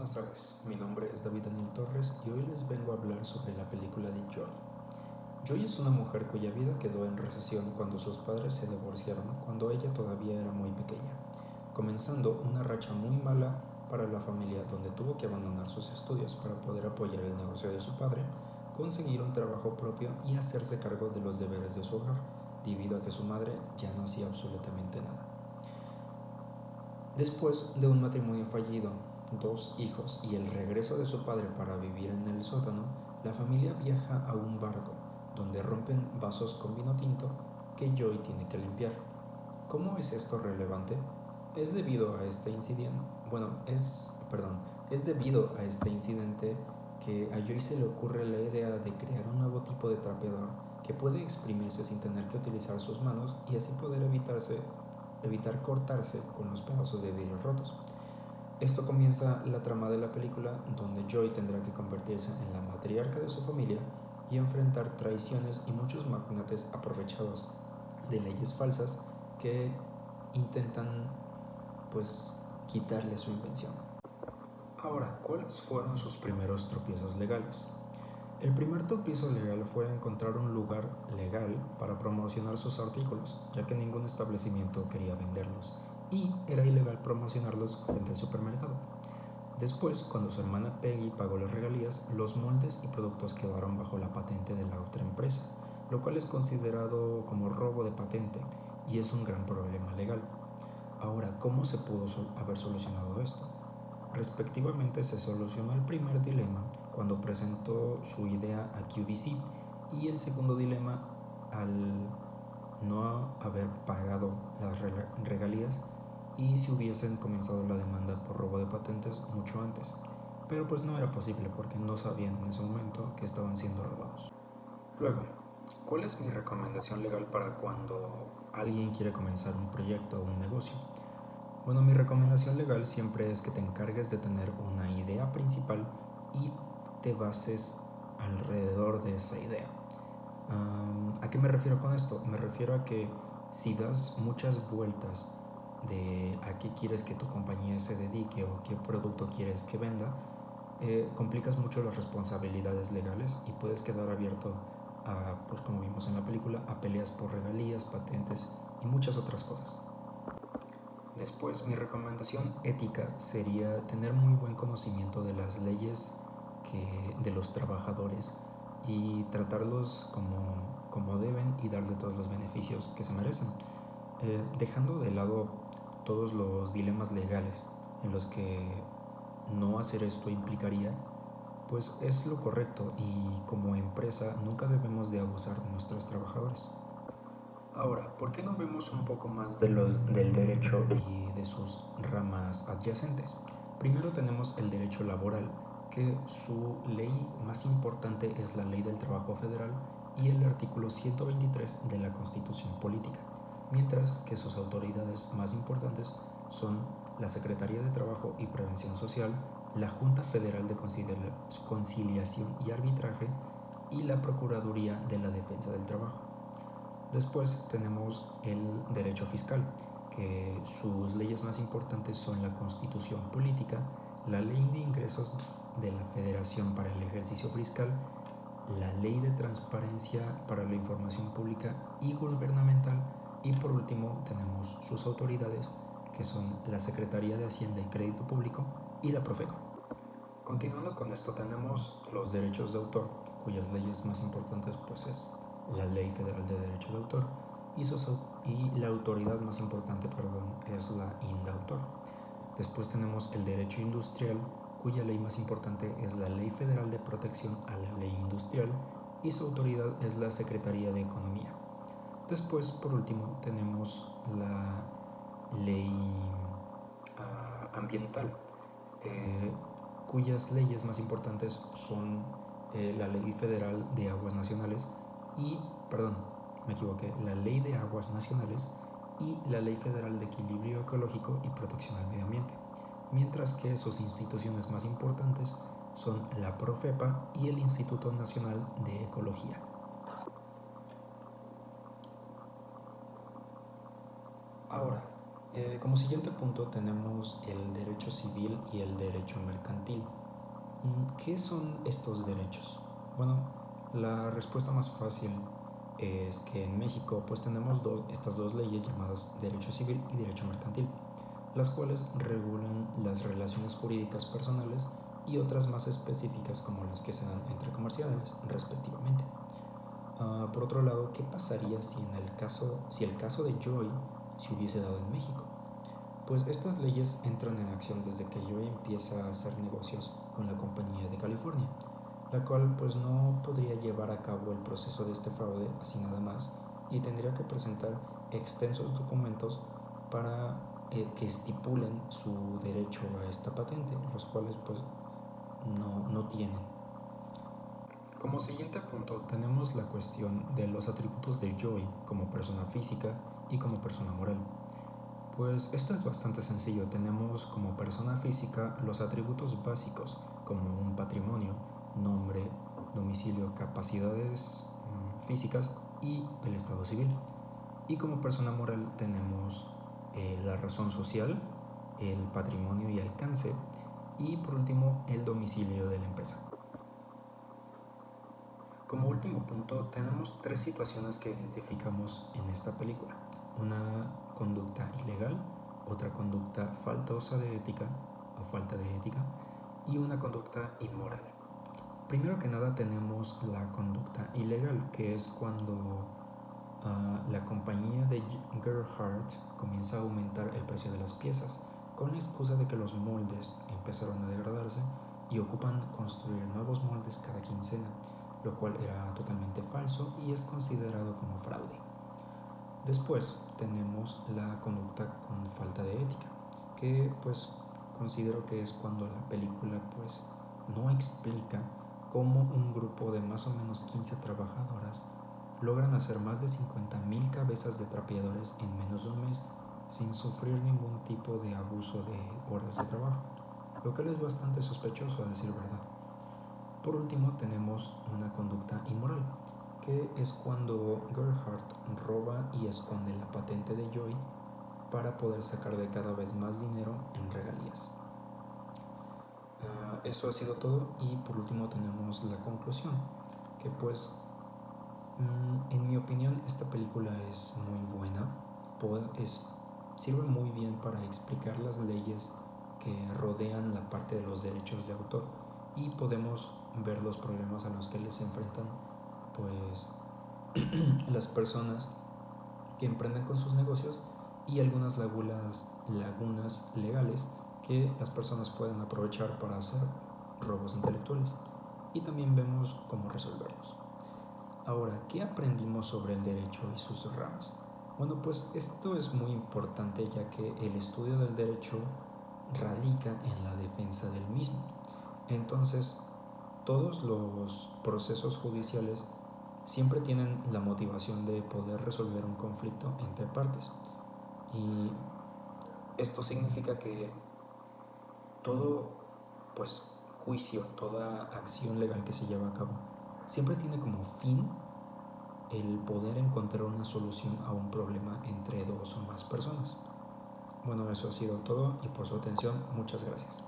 buenas tardes, mi nombre es David Daniel Torres y hoy les vengo a hablar sobre la película de Joy. Joy es una mujer cuya vida quedó en recesión cuando sus padres se divorciaron cuando ella todavía era muy pequeña, comenzando una racha muy mala para la familia donde tuvo que abandonar sus estudios para poder apoyar el negocio de su padre, conseguir un trabajo propio y hacerse cargo de los deberes de su hogar, debido a que su madre ya no hacía absolutamente nada. Después de un matrimonio fallido, 2 hijos y el regreso de su padre para vivir en el sótano, la familia viaja a un barco donde rompen vasos con vino tinto que Joy tiene que limpiar. ¿Cómo es esto relevante? Es debido a este incidente, es debido a este incidente que a Joy se le ocurre la idea de crear un nuevo tipo de trapeador que puede exprimirse sin tener que utilizar sus manos y así poder evitar cortarse con los pedazos de vidrio rotos. Esto comienza la trama de la película, donde Joy tendrá que convertirse en la matriarca de su familia y enfrentar traiciones y muchos magnates aprovechados de leyes falsas que intentan quitarle su invención. Ahora, ¿cuáles fueron sus primeros tropiezos legales? El primer tropiezo legal fue encontrar un lugar legal para promocionar sus artículos, ya que ningún establecimiento quería venderlos, y era ilegal promocionarlos frente al supermercado. Después, cuando su hermana Peggy pagó las regalías, los moldes y productos quedaron bajo la patente de la otra empresa, lo cual es considerado como robo de patente y es un gran problema legal. Ahora, ¿cómo se pudo haber solucionado esto? Respectivamente, se solucionó el primer dilema cuando presentó su idea a QVC y el segundo dilema al no haber pagado las regalías y si hubiesen comenzado la demanda por robo de patentes mucho antes. Pero pues no era posible porque no sabían en ese momento que estaban siendo robados. Luego, ¿cuál es mi recomendación legal para cuando alguien quiere comenzar un proyecto o un negocio? Bueno, mi recomendación legal siempre es que te encargues de tener una idea principal y te bases alrededor de esa idea. ¿A qué me refiero con esto? Me refiero a que si das muchas vueltas de a qué quieres que tu compañía se dedique o qué producto quieres que venda, complicas mucho las responsabilidades legales y puedes quedar abierto a, pues como vimos en la película, a peleas por regalías, patentes y muchas otras cosas. Después, mi recomendación ética sería tener muy buen conocimiento de las leyes de los trabajadores y tratarlos como deben y darle todos los beneficios que se merecen, dejando de lado todos los dilemas legales en los que no hacer esto implicaría, pues es lo correcto y como empresa nunca debemos de abusar de nuestros trabajadores. Ahora, ¿por qué no vemos un poco más del derecho y de sus ramas adyacentes? Primero tenemos el derecho laboral, que su ley más importante es la Ley del Trabajo Federal y el artículo 123 de la Constitución Política, mientras que sus autoridades más importantes son la Secretaría de Trabajo y Prevención Social, la Junta Federal de Conciliación y Arbitraje y la Procuraduría de la Defensa del Trabajo. Después tenemos el derecho fiscal, que sus leyes más importantes son la Constitución Política, la Ley de Ingresos de la Federación para el ejercicio fiscal, la Ley de Transparencia para la Información Pública y Gubernamental y por último tenemos sus autoridades, que son la Secretaría de Hacienda y Crédito Público y la Profeco. Continuando con esto tenemos los derechos de autor, cuyas leyes más importantes pues es la Ley Federal de Derecho de Autor y la autoridad más importante, es la INDAUTOR. Después tenemos el derecho industrial, cuya ley más importante es la Ley Federal de Protección a la Ley Industrial y su autoridad es la Secretaría de Economía. Después, por último, tenemos la Ley Ambiental, cuyas leyes más importantes son la Ley Federal de Aguas Nacionales la Ley de Aguas Nacionales y la Ley Federal de Equilibrio Ecológico y Protección al Medio Ambiente, mientras que sus instituciones más importantes son la Profepa y el Instituto Nacional de Ecología. Ahora, Como siguiente punto tenemos el derecho civil y el derecho mercantil. ¿Qué son estos derechos? Bueno, la respuesta más fácil es que en México pues tenemos estas dos leyes llamadas derecho civil y derecho mercantil, las cuales regulan las relaciones jurídicas personales y otras más específicas como las que se dan entre comerciantes, respectivamente. Por otro lado, ¿qué pasaría si el caso de Joy se hubiese dado en México? Pues estas leyes entran en acción desde que Joy empieza a hacer negocios con la compañía de California, la cual pues no podría llevar a cabo el proceso de este fraude así nada más y tendría que presentar extensos documentos para que estipulen su derecho a esta patente, los cuales pues no tienen. Como siguiente punto tenemos la cuestión de los atributos de Joy como persona física y como persona moral. Pues esto es bastante sencillo. Tenemos como persona física los atributos básicos como un patrimonio, nombre, domicilio, capacidades físicas y el estado civil. Y como persona moral tenemos la razón social, el patrimonio y alcance y por último el domicilio de la empresa. Como último punto, tenemos tres situaciones que identificamos en esta película. Una conducta ilegal, otra conducta faltosa de ética o falta de ética y una conducta inmoral. Primero que nada tenemos la conducta ilegal, que es cuando la compañía de Gerhardt comienza a aumentar el precio de las piezas con la excusa de que los moldes empezaron a degradarse y ocupan construir nuevos moldes cada quincena, lo cual era totalmente falso y es considerado como fraude. Después tenemos la conducta con falta de ética, que pues considero que es cuando la película pues no explica cómo un grupo de más o menos 15 trabajadoras logran hacer más de 50,000 cabezas de trapeadores en menos de un mes sin sufrir ningún tipo de abuso de horas de trabajo, lo cual es bastante sospechoso a decir verdad. Por último tenemos una conducta inmoral, que es cuando Gerhardt roba y esconde la patente de Joy para poder sacar de cada vez más dinero en regalías. Eso ha sido todo y por último tenemos la conclusión, que pues en mi opinión esta película es muy buena, sirve muy bien para explicar las leyes que rodean la parte de los derechos de autor y podemos ver los problemas a los que les enfrentan pues las personas que emprenden con sus negocios y algunas lagunas legales que las personas pueden aprovechar para hacer robos intelectuales y también vemos cómo resolverlos. Ahora, ¿qué aprendimos sobre el derecho y sus ramas? Bueno, pues esto es muy importante ya que el estudio del derecho radica en la defensa del mismo. Entonces, todos los procesos judiciales siempre tienen la motivación de poder resolver un conflicto entre partes. Y esto significa que todo pues juicio, toda acción legal que se lleva a cabo, siempre tiene como fin el poder encontrar una solución a un problema entre dos o más personas. Bueno, eso ha sido todo y por su atención, muchas gracias.